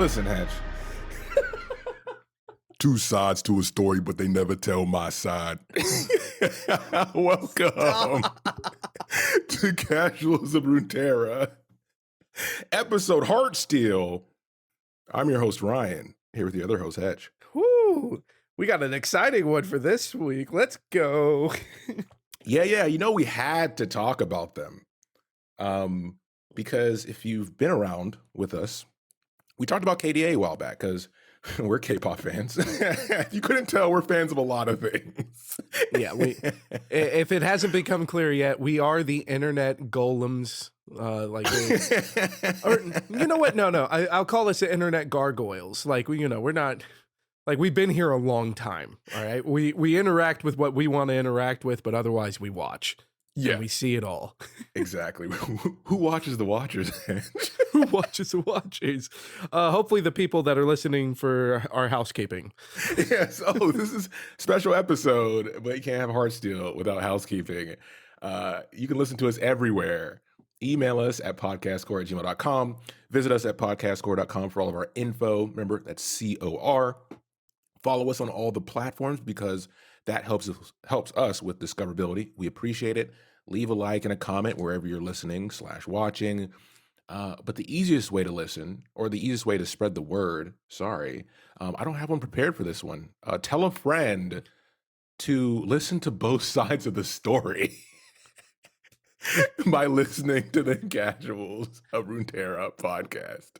Listen, Hatch. Two sides to a story, but they never tell my side. Welcome to Casuals of Runeterra, episode Heartsteel. I'm your host, Ryan, here with the other host, Hatch. Woo! We got an exciting one for this week. Let's go. Yeah. You know, we had to talk about them. Because if you've been around with us, we talked about KDA a while back because we're K-pop fans. You couldn't tell, we're fans of a lot of things. Yeah, if it hasn't become clear yet, we are the internet golems. Or you know what? No. I'll call us the internet gargoyles. We're not. Like, we've been here a long time. All right, we interact with what we want to interact with, but otherwise we watch. Yeah, we see it all. Exactly. Who watches the watchers? Who watches the watchers? Hopefully the people that are listening for our housekeeping. Yes. Oh, this is a special episode, but you can't have Heartsteel without housekeeping. You can listen to us everywhere. Email us at podcastcore@gmail.com. Visit us at podcastcore.com for all of our info. Remember, that's COR. Follow us on all the platforms because that helps us with discoverability. We appreciate it. Leave a like and a comment wherever you're listening / watching. But the easiest way to listen, or the easiest way to spread the word, I don't have one prepared for this one. Tell a friend to listen to both sides of the story by listening to the Casuals of Runeterra podcast.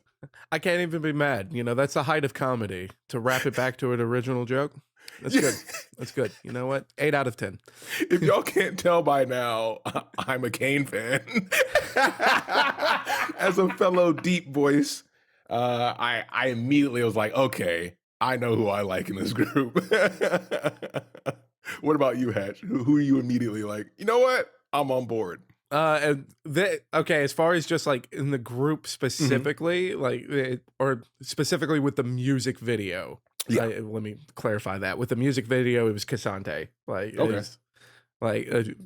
I can't even be mad. You know, that's the height of comedy. To wrap it back to an original joke. That's good. That's good. You know what? 8 out of 10. If y'all can't tell by now, I'm a Kane fan. As a fellow deep voice, I immediately was like, okay, I know who I like in this group. What about you, Hatch? Who are you immediately like, you know what? I'm on board. Okay, as far as just like in the group specifically, or specifically with the music video. Yeah. Let me clarify that. With the music video, it was Cassante. It was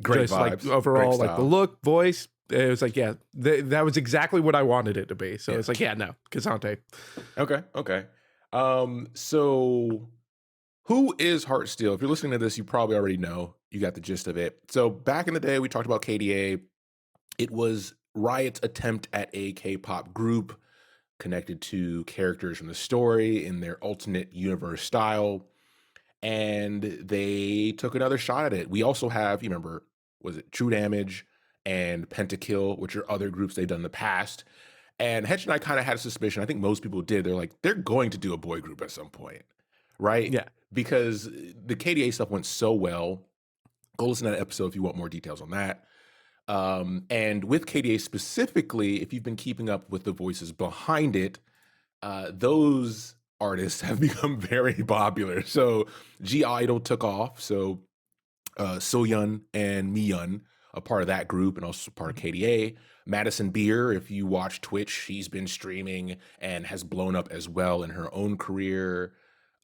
great just vibes, like overall, great like the look, voice. It was like, yeah, that was exactly what I wanted it to be. So it's like, yeah, no, Cassante. Okay. So who is Heartsteel? If you're listening to this, you probably already know. You got the gist of it. So back in the day, we talked about KDA. It was Riot's attempt at a K-pop group connected to characters from the story in their alternate universe style. And they took another shot at it. We also have, you remember, was it True Damage and Pentakill, which are other groups they've done in the past. And Hetch and I kind of had a suspicion. I think most people did. They're like, they're going to do a boy group at some point, right? Yeah. Because the KDA stuff went so well. Go listen to that episode if you want more details on that. And with KDA specifically, if you've been keeping up with the voices behind it, those artists have become very popular. So G-Idol took off. So Soyeon and Miyun, a part of that group and also part of KDA. Madison Beer, if you watch Twitch, she's been streaming and has blown up as well in her own career.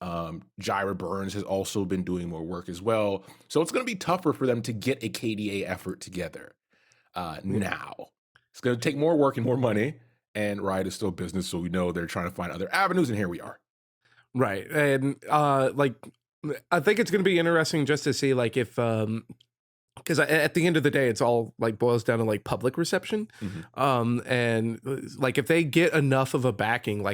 Jira Burns has also been doing more work as well. So it's going to be tougher for them to get a KDA effort together. Now it's going to take more work and more money, and Riot is still business. So we know they're trying to find other avenues, and here we are. Right. And I think it's going to be interesting just to see if because at the end of the day, it's all boils down to public reception. And if they get enough of a backing,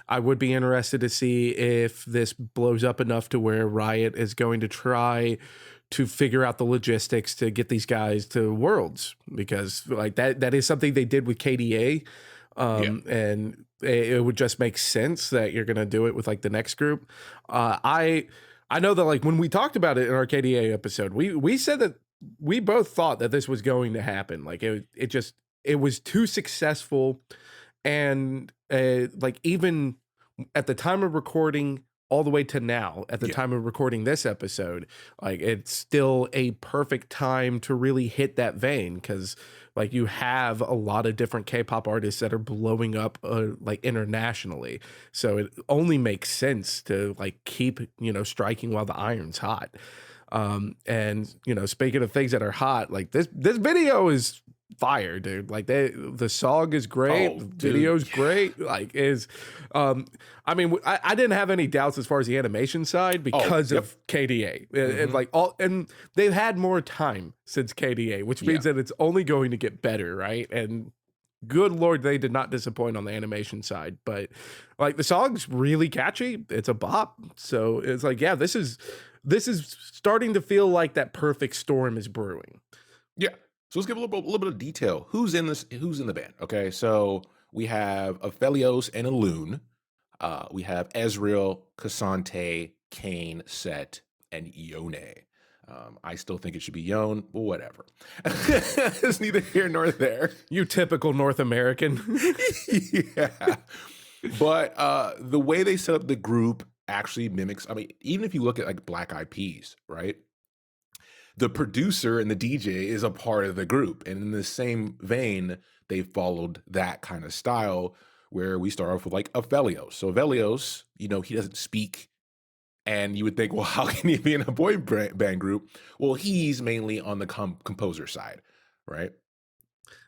I would be interested to see if this blows up enough to where Riot is going to try to figure out the logistics to get these guys to Worlds, because that is something they did with KDA. And it would just make sense that you're going to do it with the next group. I know that when we talked about it in our KDA episode, we said that we both thought that this was going to happen. It was too successful. And even at the time of recording all the way to now, at the time of recording this episode, it's still a perfect time to really hit that vein. Cause you have a lot of different K-pop artists that are blowing up internationally. So it only makes sense to keep, striking while the iron's hot. And speaking of things that are hot, like this video is fire, dude. Like the song is great, Oh, the dude. video's great. Like is I mean, I didn't have any doubts as far as the animation side Oh, because yep. of KDA. And Mhm. like all, and they've had more time since KDA, which Yeah. means that it's only going to get better, right? And good lord, they did not disappoint on the animation side. But like the song's really catchy. It's a bop. So it's like, yeah, this is starting to feel like that perfect storm is brewing. Yeah. So let's give a little bit of detail. Who's in this? Who's in the band? Okay, so we have Aphelios and Elune. We have Ezreal, Cassante, Kane, Set, and Yone. I still think it should be Yone, but whatever. It's neither here nor there. You typical North American. Yeah. But the way they set up the group actually mimics, I mean, even if you look at like Black Eyed Peas, right? The producer and the DJ is a part of the group. And in the same vein, they followed that kind of style where we start off with like Aphelios. So Aphelios, he doesn't speak. And you would think, well, how can he be in a band group? Well, he's mainly on the composer side, right?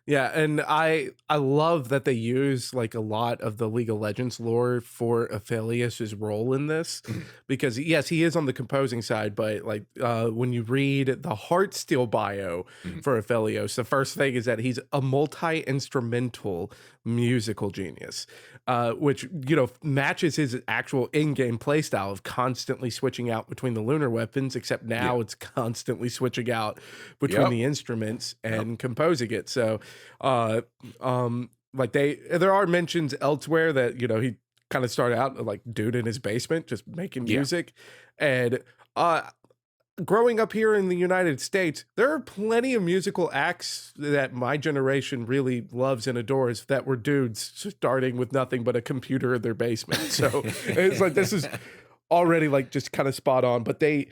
Yeah, and I love that they use like a lot of the League of Legends lore for Aphelios's role in this, Mhm. because yes, he is on the composing side, but like when you read the Heartsteel bio Mhm. for Aphelios, the first thing is that he's a multi-instrumental musical genius, which matches his actual in-game playstyle of constantly switching out between the lunar weapons, except Yeah. now it's constantly switching out between Yep. the instruments Yep. and composing it. So uh like there are mentions elsewhere that he kind of started out like dude in his basement just making Yeah. music. And uh growing up here in the United States, there are plenty of musical acts that my generation really loves and adores that were dudes starting with nothing but a computer in their basement. So it's like this is already like just kind of spot on. But they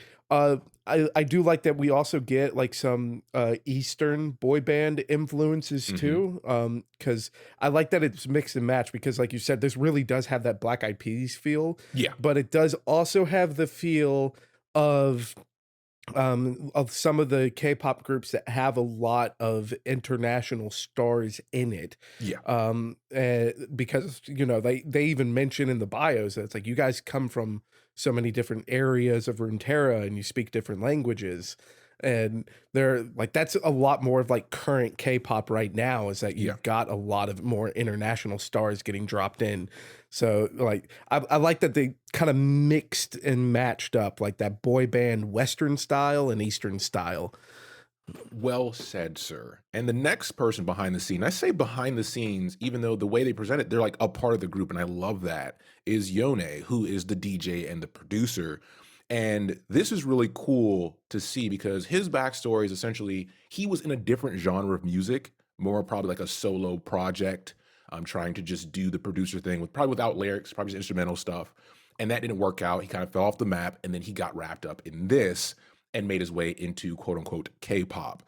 I do like that we also get like some Eastern boy band influences Mhm. too. Because I like that it's mixed and matched, because like you said, this really does have that Black Eyed Peas feel, Yeah. but it does also have the feel of some of the K-pop groups that have a lot of international stars in it. Yeah. Because they even mention in the bios that it's like you guys come from so many different areas of Runeterra and you speak different languages. And they're like that's a lot more of like current K-pop right now, is that Yeah. you've got a lot of more international stars getting dropped in. So like I like that they kind of mixed and matched up like that boy band Western style and Eastern style. Well said, sir. And the next person behind the scene, I say behind the scenes, even though the way they present it, they're like a part of the group, and I love that, is Yone, who is the DJ and the producer. And this is really cool to see because his backstory is essentially he was in a different genre of music, more probably like a solo project. Trying to just do the producer thing with probably without lyrics, probably just instrumental stuff. And that didn't work out. He kind of fell off the map, and then he got wrapped up in this and made his way into quote unquote K-pop.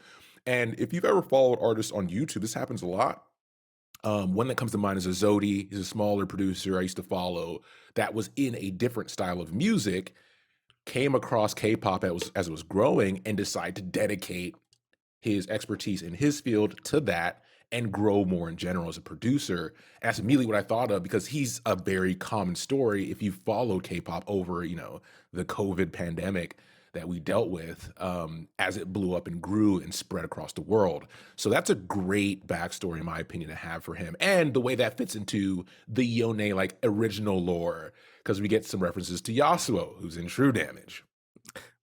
And if you've ever followed artists on YouTube, this happens a lot. One that comes to mind is Azodi. He's a smaller producer I used to follow that was in a different style of music, came across K-pop as it was growing, and decided to dedicate his expertise in his field to that and grow more in general as a producer. And that's immediately what I thought of because he's a very common story if you follow K-pop over, the COVID pandemic that we dealt with as it blew up and grew and spread across the world. So that's a great backstory, in my opinion, to have for him. And the way that fits into the Yone like original lore, because we get some references to Yasuo, who's in True Damage.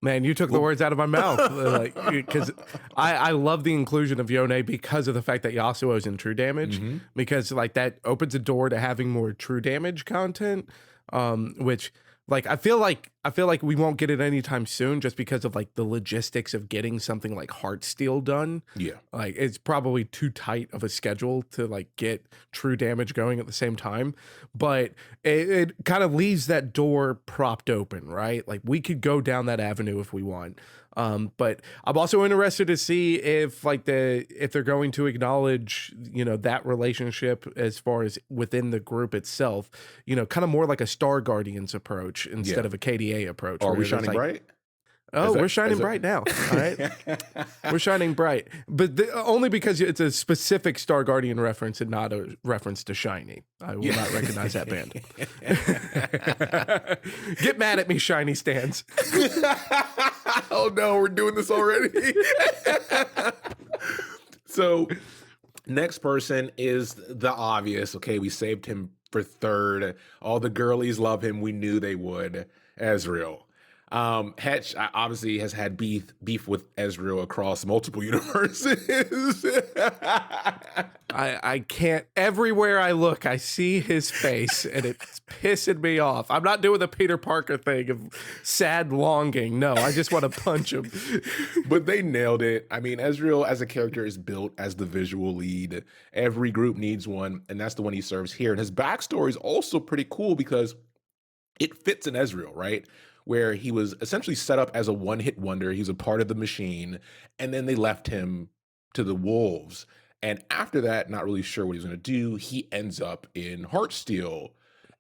Man, you took the Well, words out of my mouth. Like, because I love the inclusion of Yone because of the fact that Yasuo is in True Damage, hmm because like that opens a door to having more True Damage content, which like I feel like we won't get it anytime soon just because of like the logistics of getting something like Heartsteel done. Yeah. Like it's probably too tight of a schedule to like get True Damage going at the same time, but it kind of leaves that door propped open, right? Like we could go down that avenue if we want. But I'm also interested to see if they're going to acknowledge, that relationship as far as within the group itself, kind of more like a Star Guardians approach instead Yeah. of a KDA approach. Are Where we there's shining like, bright? Oh, we're shining bright now. All right. We're shining bright. But only because it's a specific Star Guardian reference and not a reference to Shiny. I will not recognize that band. Get mad at me, Shiny stands. Oh no, we're doing this already. So next person is the obvious. Okay, we saved him for third. All the girlies love him. We knew they would. Ezreal. Hetch obviously has had beef with Ezreal across multiple universes. I can't. Everywhere I look, I see his face, and it's pissing me off. I'm not doing the Peter Parker thing of sad longing. No, I just want to punch him. But they nailed it. I mean, Ezreal as a character is built as the visual lead. Every group needs one, and that's the one he serves here. And his backstory is also pretty cool because it fits in Ezreal, right? Where he was essentially set up as a one-hit wonder. He was a part of the machine, and then they left him to the wolves. And after that, not really sure what he's going to do, he ends up in Heartsteel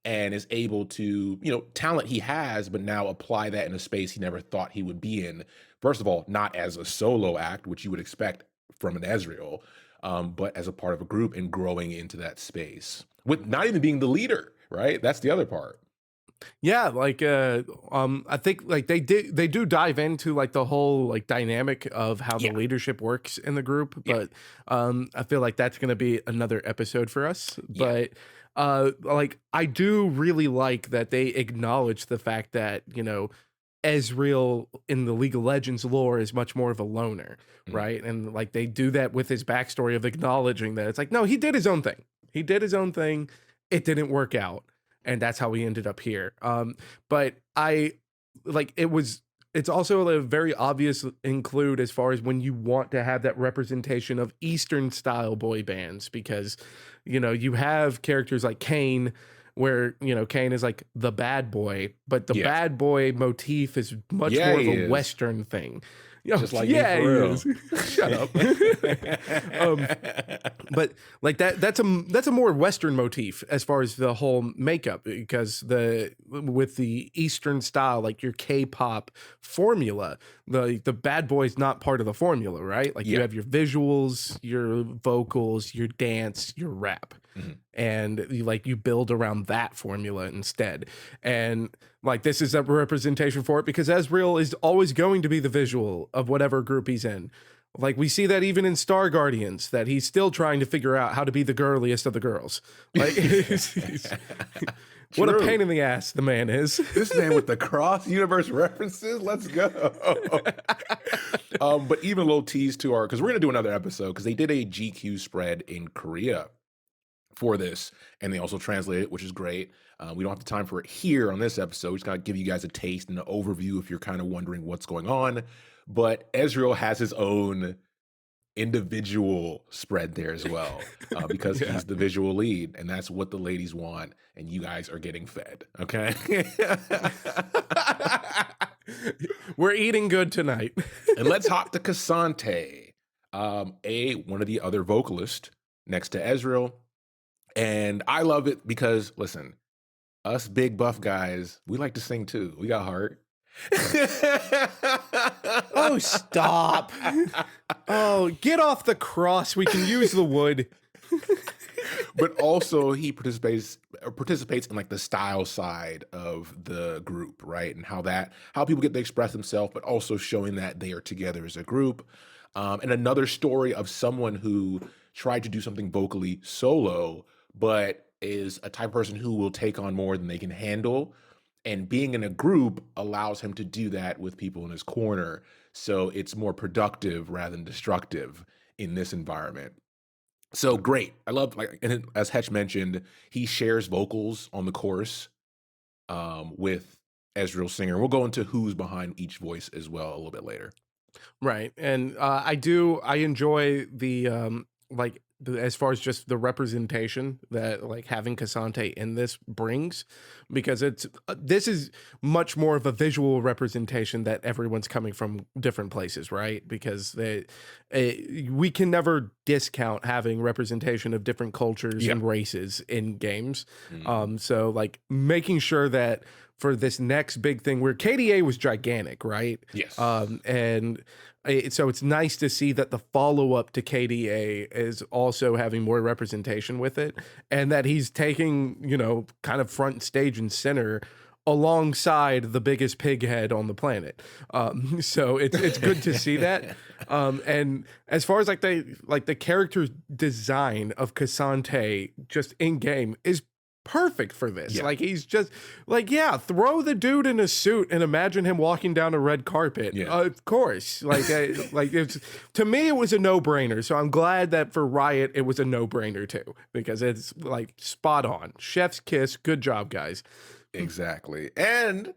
and is able to, talent he has, but now apply that in a space he never thought he would be in. First of all, not as a solo act, which you would expect from an Ezreal, but as a part of a group and growing into that space with not even being the leader, right? That's the other part. Yeah, I think like they do dive into like the whole like dynamic of how the leadership works in the group, but I feel like that's going to be another episode for us. But like I do really like that they acknowledge the fact that, Ezreal in the League of Legends lore is much more of a loner, right? And like they do that with his backstory of acknowledging that it's like, no, he did his own thing. He did his own thing. It didn't work out. And that's how we ended up here. But it's also a very obvious include as far as when you want to have that representation of Eastern style boy bands, because, you have characters like Kane, where, Kane is like the bad boy, but the bad boy motif is much more of a Western thing. Just like me, for real. Shut up. But like that's a more Western motif as far as the whole makeup, because with the Eastern style, like your K-pop formula, the bad boy's not part of the formula, right? Like you have your visuals, your vocals, your dance, your rap. And you build around that formula instead. And like this is a representation for it, because Ezreal is always going to be the visual of whatever group he's in. Like we see that even in Star Guardians, that he's still trying to figure out how to be the girliest of the girls. Like what a pain in the ass the man is. This man with the cross universe references. Let's go. But even a little tease to because we're going to do another episode, because they did a GQ spread in Korea for this, and they also translate it, which is great. We don't have the time for it here on this episode. We just got to give you guys a taste and an overview if you're kind of wondering what's going on. But Ezreal has his own individual spread there as well, because he's the visual lead, and that's what the ladies want, and you guys are getting fed, okay? We're eating good tonight. And let's hop to Cassante, one of the other vocalists next to Ezreal. And I love it because, listen, us big buff guys, we like to sing too. We got heart. Oh, stop. Oh, get off the cross. We can use the wood. But also he participates in like the style side of the group, right? And how people get to express themselves, but also showing that they are together as a group. And another story of someone who tried to do something vocally solo, but is a type of person who will take on more than they can handle. And being in a group allows him to do that with people in his corner. So it's more productive rather than destructive in this environment. So great. I love, and as Hetch mentioned, he shares vocals on the chorus with Ezreal Singer. We'll go into who's behind each voice as well a little bit later. Right. And I enjoy as far as just the representation that like having Cassante in this brings, because this is much more of a visual representation that everyone's coming from different places, right? Because we can never discount having representation of different cultures Yeah. and races in games. Mhm. So like making sure that for this next big thing where KDA was gigantic, right? Yes. And so it's nice to see that the follow up to KDA is also having more representation with it, and that he's taking, you know, kind of front stage and center alongside the biggest pig head on the planet. So it's good to see that. And as far as like the character design of Cassante just in game is perfect for this. Yeah. Like he's just like, yeah, throw the dude in a suit and imagine him walking down a red carpet. Yeah. Of course. Like like it's, to me it was a no-brainer. So I'm glad that for Riot it was a no-brainer too, because it's like spot on. Chef's kiss. Good job, guys. Exactly. And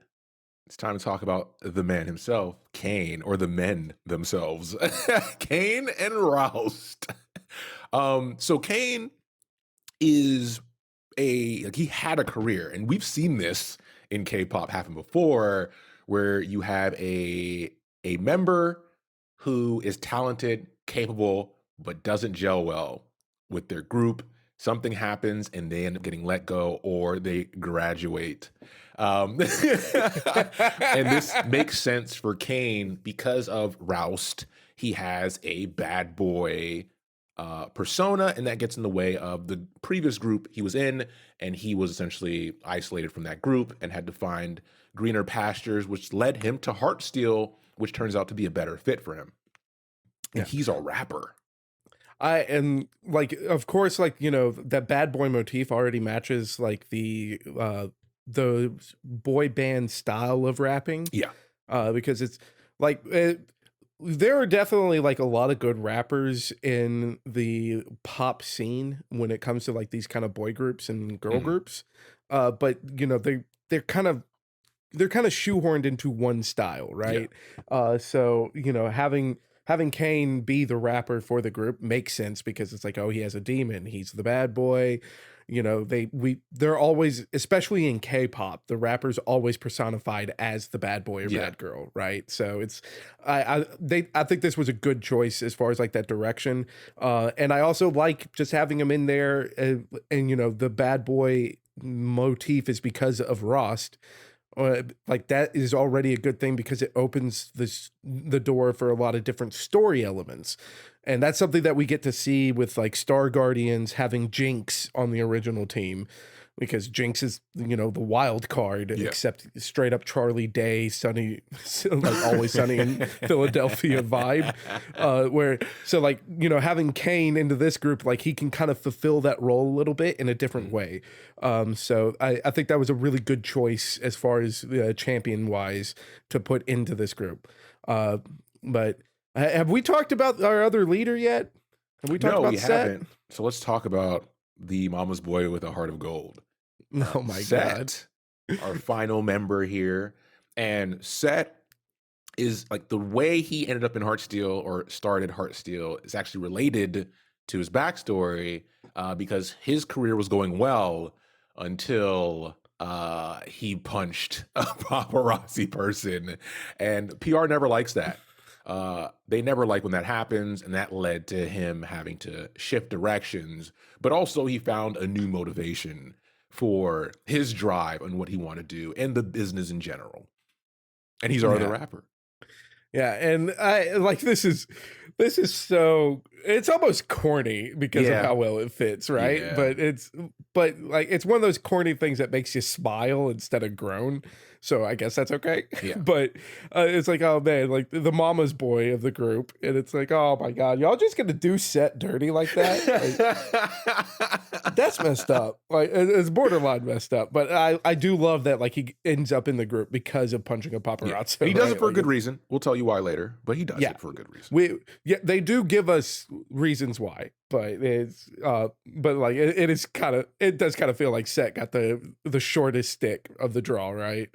it's time to talk about the man himself, Kane, or the men themselves, Kane and Roust. So Kane is like he had a career, and we've seen this in K-pop happen before, where you have a member who is talented, capable, but doesn't gel well with their group. Something happens and they end up getting let go or they graduate. And this makes sense for Kane because of Roust. He has a bad boy persona, and that gets in the way of the previous group he was in, and he was essentially isolated from that group and had to find greener pastures, which led him to Heartsteel, which turns out to be a better fit for him. And Yeah. he's a rapper. And like, of course, like, you know, that bad boy motif already matches like the boy band style of rapping. Yeah. Because it's like there are definitely like a lot of good rappers in the pop scene when it comes to like these kind of boy groups and girl Mhm. groups. But you know, they're kind of shoehorned into one style, right? So you know, having Kane be the rapper for the group makes sense because it's like, oh, he has a demon, he's the bad boy. You know, they're always, especially in K-pop, the rapper's always personified as the bad boy or Yeah. bad girl, right? So it's I think this was a good choice as far as like that direction. And I also like just having him in there, and you know, the bad boy motif is because of Rost. Like that is already a good thing because it opens the door for a lot of different story elements, and that's something that we get to see with like Star Guardians having Jinx on the original team, because Jinx is, you know, the wild card, Yeah. except straight up Charlie Day, Sunny, like Always Sunny in Philadelphia vibe, where so like, you know, having Kane into this group, like he can kind of fulfill that role a little bit in a different way. So I think that was a really good choice as far as champion wise to put into this group. But have we talked about our other leader yet? Have we talked No, about we Set? haven't. So let's talk about the mama's boy with a heart of gold. Oh my God. Set, our final member here. And Set is like the way he ended up in Heartsteel or started Heartsteel is actually related to his backstory, because his career was going well until he punched a paparazzi person, and PR never likes that. They never like when that happens, and that led to him having to shift directions. But also, he found a new motivation for his drive and what he wanted to do and the business in general. And he's our other Yeah. rapper. Yeah, and I like this is so, it's almost corny because of Yeah. how well it fits, right? Yeah. But like it's one of those corny things that makes you smile instead of groan. So I guess that's okay. Yeah. But it's like, oh man, like the mama's boy of the group, and it's like, oh my God, y'all just gonna do Set dirty like that? Like, that's messed up. Like it's borderline messed up. But I do love that like he ends up in the group because of punching a paparazzi. And he does it right? for a Like, good reason. We'll tell you why later, but he does Yeah. it for a good reason. they do give us reasons why, but it's but like it is kind of, it does kind of feel like Set got the shortest stick of the draw, right?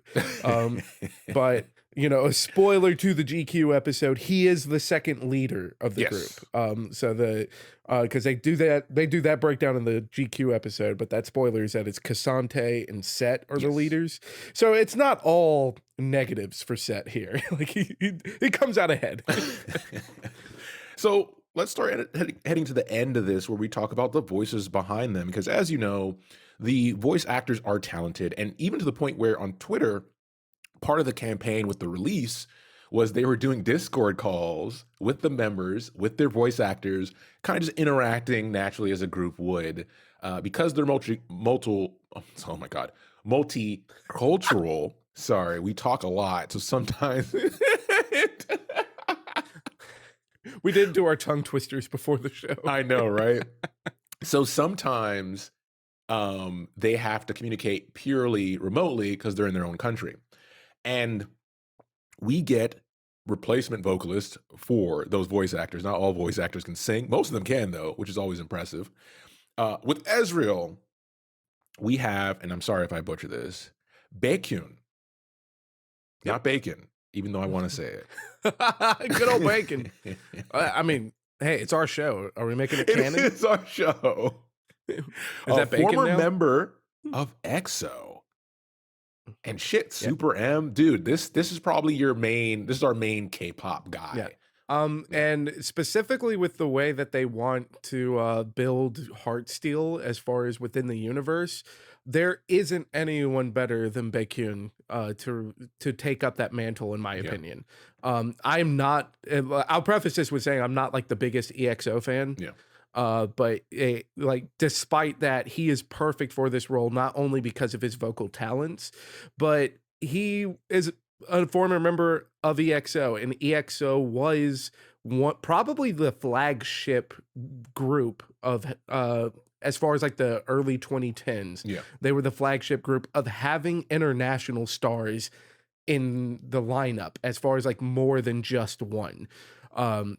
But you know, a spoiler to the GQ episode, he is the second leader of the Yes. group. So the because they do that breakdown in the GQ episode, but that spoiler is that it's Cassante and Set are the Yes. leaders. So it's not all negatives for Set here. Like he comes out ahead. So let's start heading to the end of this where we talk about the voices behind them. Because as you know, the voice actors are talented. And even to the point where on Twitter, part of the campaign with the release was they were doing Discord calls with the members, with their voice actors, kind of just interacting naturally as a group would. Because they're oh my God, multicultural. Sorry, we talk a lot. So sometimes We did do our tongue twisters before the show. I know, right? So sometimes they have to communicate purely remotely because they're in their own country. And we get replacement vocalists for those voice actors. Not all voice actors can sing. Most of them can, though, which is always impressive. With Ezreal, we have, and I'm sorry if I butcher this, Bacon. Not bacon, even though I want to say it. Good old bacon. I mean, hey, it's our show. Are we making it canon? It's our show. Is that bacon former now? member of EXO. And shit, Super M, dude, this is probably this is our main K-pop guy. Yeah. And specifically with the way that they want to build Heartsteel as far as within the universe, there isn't anyone better than Baekhyun to take up that mantle, in my opinion. I'm not. I'll preface this with saying I'm not like the biggest EXO fan. Yeah. But like, despite that, he is perfect for this role, not only because of his vocal talents, but he is a former member of EXO, and EXO was probably the flagship group of as far as like the early 2010s. Yeah. They were the flagship group of having international stars in the lineup, as far as like more than just one.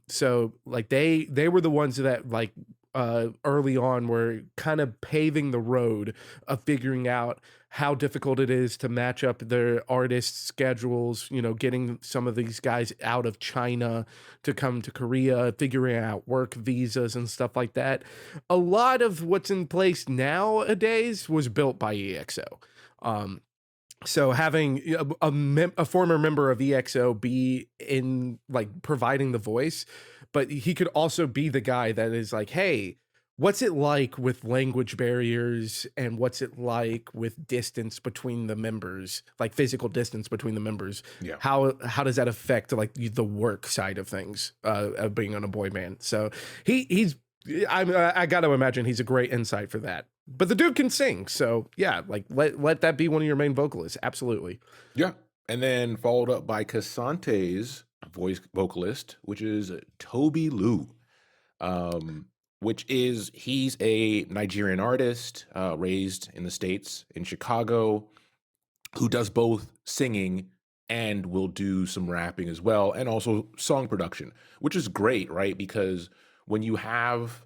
So like they were the ones that like early on were kind of paving the road of figuring out how difficult it is to match up their artists' schedules, you know, getting some of these guys out of China to come to Korea, figuring out work visas and stuff like that. A lot of what's in place nowadays was built by EXO. So having a former member of EXO be in like providing the voice, but he could also be the guy that is like, hey, what's it like with language barriers, and what's it like with distance between the members, like physical distance between the members? Yeah. How does that affect like the work side of things of being on a boy band? So I got to imagine he's a great insight for that. But the dude can sing, so yeah, like let that be one of your main vocalists. Absolutely. Yeah. And then followed up by Kasante's voice vocalist, which is Toby Lou, which is he's a Nigerian artist raised in the States in Chicago, who does both singing and will do some rapping as well, and also song production, which is great, right? Because when you have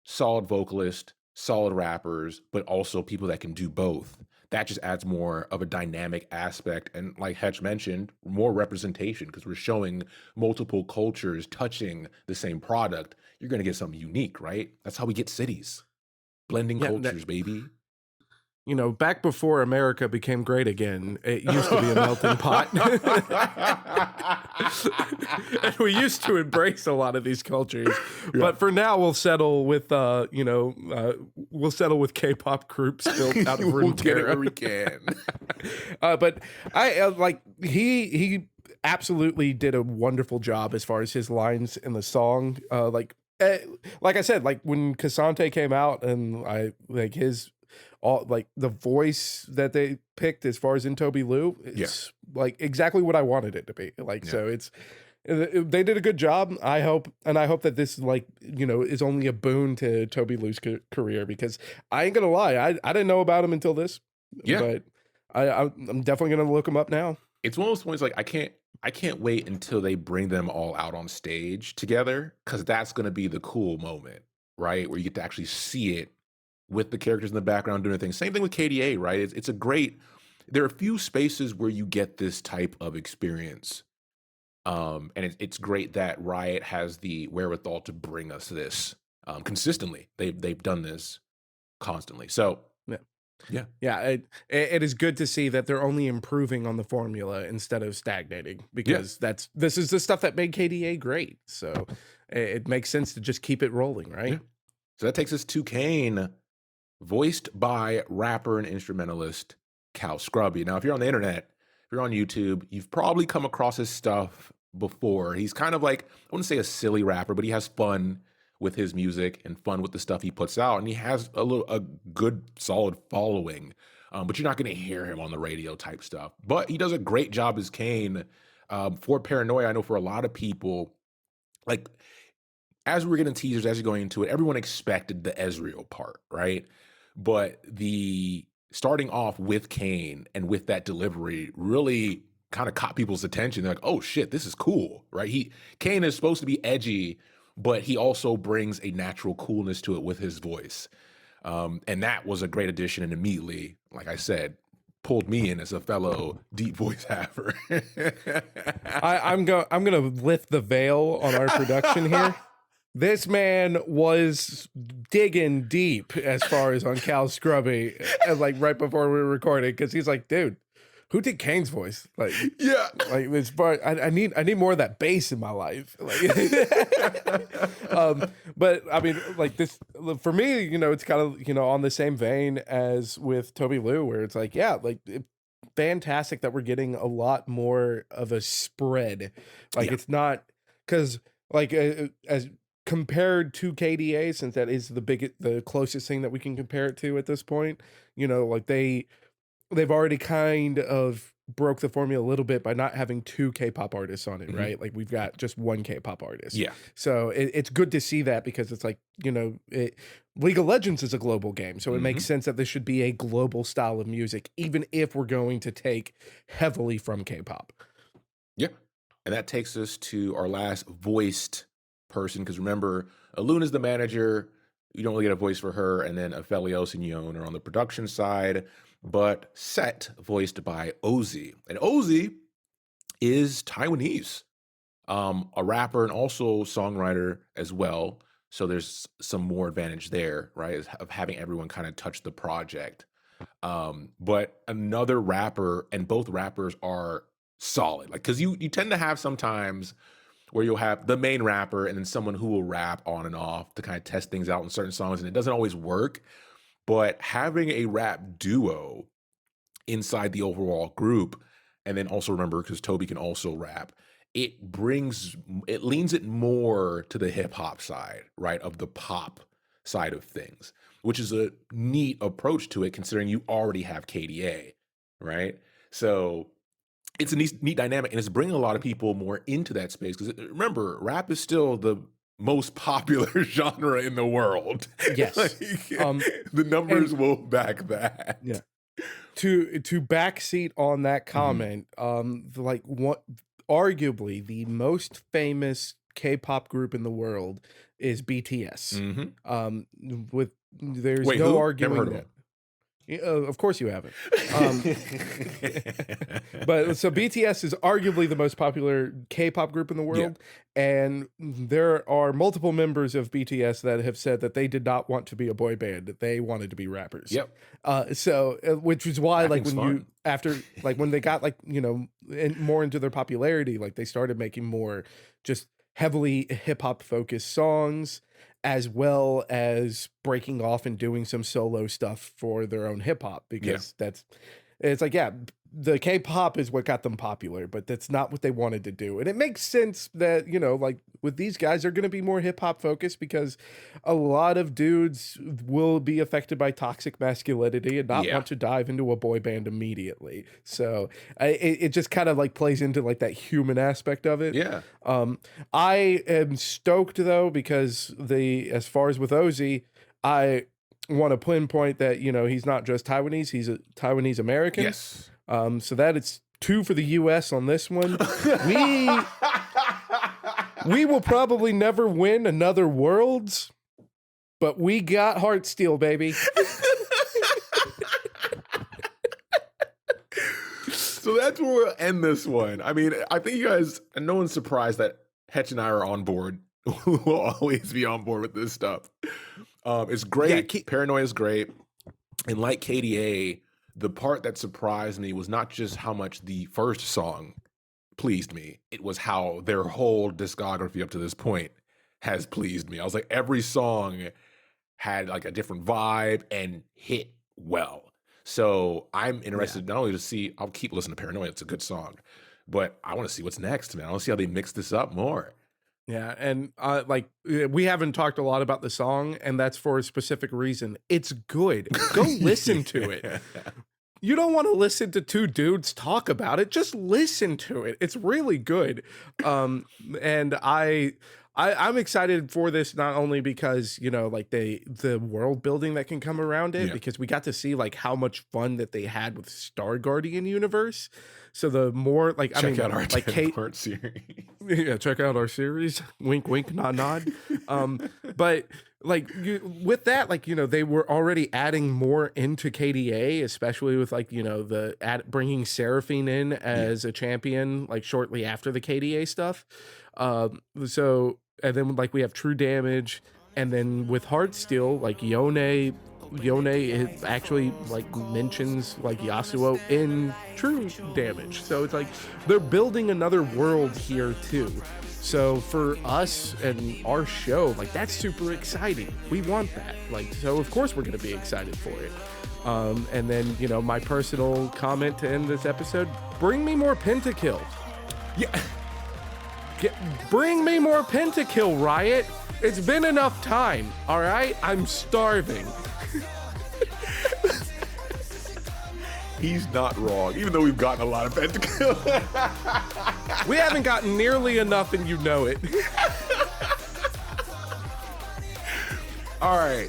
solid vocalists, solid rappers, but also people that can do both, that just adds more of a dynamic aspect. And like Hetch mentioned, more representation, because we're showing multiple cultures touching the same product. You're going to get something unique, right? That's how we get cities. Blending cultures, baby. You know, back before America became great again, it used to be a melting pot. And we used to embrace a lot of these cultures. Yeah. But for now, we'll settle with, we'll settle with K-pop groups built out of Runeterra. We can. But I like he absolutely did a wonderful job as far as his lines in the song. Like I said, like when Kasante came out, and I like his. All like the voice that they picked as far as in Toby Lou, it's like exactly what I wanted it to be. Like, so they did a good job. I hope that this like, you know, is only a boon to Toby Lou's career, because I ain't gonna lie, I didn't know about him until this. Yeah, but I'm definitely gonna look him up now. It's one of those points like I can't wait until they bring them all out on stage together, because that's gonna be the cool moment, right? Where you get to actually see it with the characters in the background doing their thing. Same thing with KDA, right? It's a great, there are a few spaces where you get this type of experience. And it's great that Riot has the wherewithal to bring us this consistently. They've done this constantly. So Yeah. Yeah, it is good to see that they're only improving on the formula instead of stagnating, Yeah. because this is the stuff that made KDA great. So it makes sense to just keep it rolling, right? Yeah. So that takes us to Kane, voiced by rapper and instrumentalist Cal Scrubby. Now, if you're on the internet, if you're on YouTube, you've probably come across his stuff before. He's kind of like, I wouldn't say a silly rapper, but he has fun with his music and fun with the stuff he puts out. And he has a good, solid following. But you're not going to hear him on the radio type stuff. But he does a great job as Kane. For Paranoia, I know for a lot of people, like as we were getting teasers, as you're going into it, everyone expected the Ezreal part, right? But the starting off with Kane and with that delivery really kind of caught people's attention. They're like, oh shit, this is cool, right? Kane is supposed to be edgy, but he also brings a natural coolness to it with his voice. And that was a great addition, and immediately, like I said, pulled me in as a fellow deep voice haver. I'm gonna lift the veil on our production here. This man was digging deep as far as on Cal Scrubby, like right before we were recording, because he's like, dude, who did Kane's voice? Like, Yeah. like this part, I need more of that bass in my life. Like, but I mean, like this for me, it's kind of on the same vein as with Toby Lou, where it's like, yeah, like fantastic that we're getting a lot more of a spread. Like Yeah. it's not because like as compared to KDA, since that is the closest thing that we can compare it to at this point, like they've already kind of broke the formula a little bit by not having two K-pop artists on it, right? Like we've got just one K-pop artist. Yeah. So it's good to see that, because it's like, League of Legends is a global game. So it makes sense that this should be a global style of music, even if we're going to take heavily from K-pop. Yeah. And that takes us to our last voiced person, because remember, Aluna's the manager. You don't really get a voice for her. And then Aphelios and Yon are on the production side. But Set, voiced by Ozzy. And Ozzy is Taiwanese, a rapper and also songwriter as well. So there's some more advantage there, right, of having everyone kind of touch the project. But another rapper, and both rappers are solid. Like, because you tend to have sometimes where you'll have the main rapper and then someone who will rap on and off to kind of test things out in certain songs, and it doesn't always work. But having a rap duo inside the overall group, and then also remember, because Toby can also rap, it leans it more to the hip hop side, right, of the pop side of things, which is a neat approach to it, considering you already have KDA, right? So it's a neat dynamic, and it's bringing a lot of people more into that space, because remember, rap is still the most popular genre in the world. Yes. Like, the numbers will back that. Yeah. To backseat on that comment, like what arguably the most famous K-pop group in the world is BTS. With there's Wait, no who? arguing Never heard of that. them. Of course you haven't. But so BTS is arguably the most popular K-pop group in the world, and there are multiple members of BTS that have said that they did not want to be a boy band; that they wanted to be rappers. Yep. Which is why, like, Rapping's when you fun. after like when they got like more into their popularity, like they started making more just heavily hip hop focused songs, as well as breaking off and doing some solo stuff for their own hip hop, because it's like, yeah, the K-pop is what got them popular, but that's not what they wanted to do. And it makes sense that, like with these guys, they're going to be more hip hop focused, because a lot of dudes will be affected by toxic masculinity and not want to dive into a boy band immediately. So it just kind of like plays into like that human aspect of it. Yeah. I am stoked though, because as far as with Ozzy, I want to pinpoint that, he's not just Taiwanese, he's a Taiwanese American. Yes. So that it's 2 for the US on this one. We will probably never win another Worlds, but we got Heartsteel, baby. So that's where we'll end this one. I mean, I think you guys, and no one's surprised that Hetch and I are on board. We'll always be on board with this stuff. It's great. Paranoia is great. And like KDA, the part that surprised me was not just how much the first song pleased me, it was how their whole discography up to this point has pleased me. I was like, every song had like a different vibe and hit well. So I'm Yeah. interested not only to see, I'll keep listening to Paranoia, it's a good song, but I want to see what's next, man. I want to see how they mix this up more. Yeah, and we haven't talked a lot about the song, and that's for a specific reason. It's good. Go listen to it. Yeah. You don't want to listen to two dudes talk about it. Just listen to it. It's really good. And I'm excited for this not only because, you know, like the world building that can come around it, Yeah. because we got to see like how much fun that they had with Star Guardian universe. So the more like Check out our like Kate, 10-part series. yeah, check out our series. Wink, wink, nod, nod. But like with that, like, you know, they were already adding more into KDA, especially with like, you know, bringing Seraphine in as a champion, like shortly after the KDA stuff. So, and then like we have True Damage, and then with Heartsteel, like Yone it actually like mentions like Yasuo in True Damage. So it's like they're building another world here too. So for us and our show, like that's super exciting. We want that. Like, so of course we're going to be excited for it. And then, you know, my personal comment to end this episode, bring me more pentakill. Yeah. Bring me more pentakill, Riot. It's been enough time. All right. I'm starving. He's not wrong, even though we've gotten a lot of pentakill. We haven't gotten nearly enough, and you know it. All right.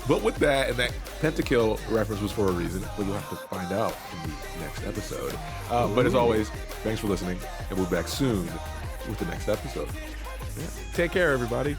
But with that, and that pentakill reference was for a reason, but you'll have to find out in the next episode. But as always, thanks for listening, and we'll be back soon with the next episode. Take care, everybody.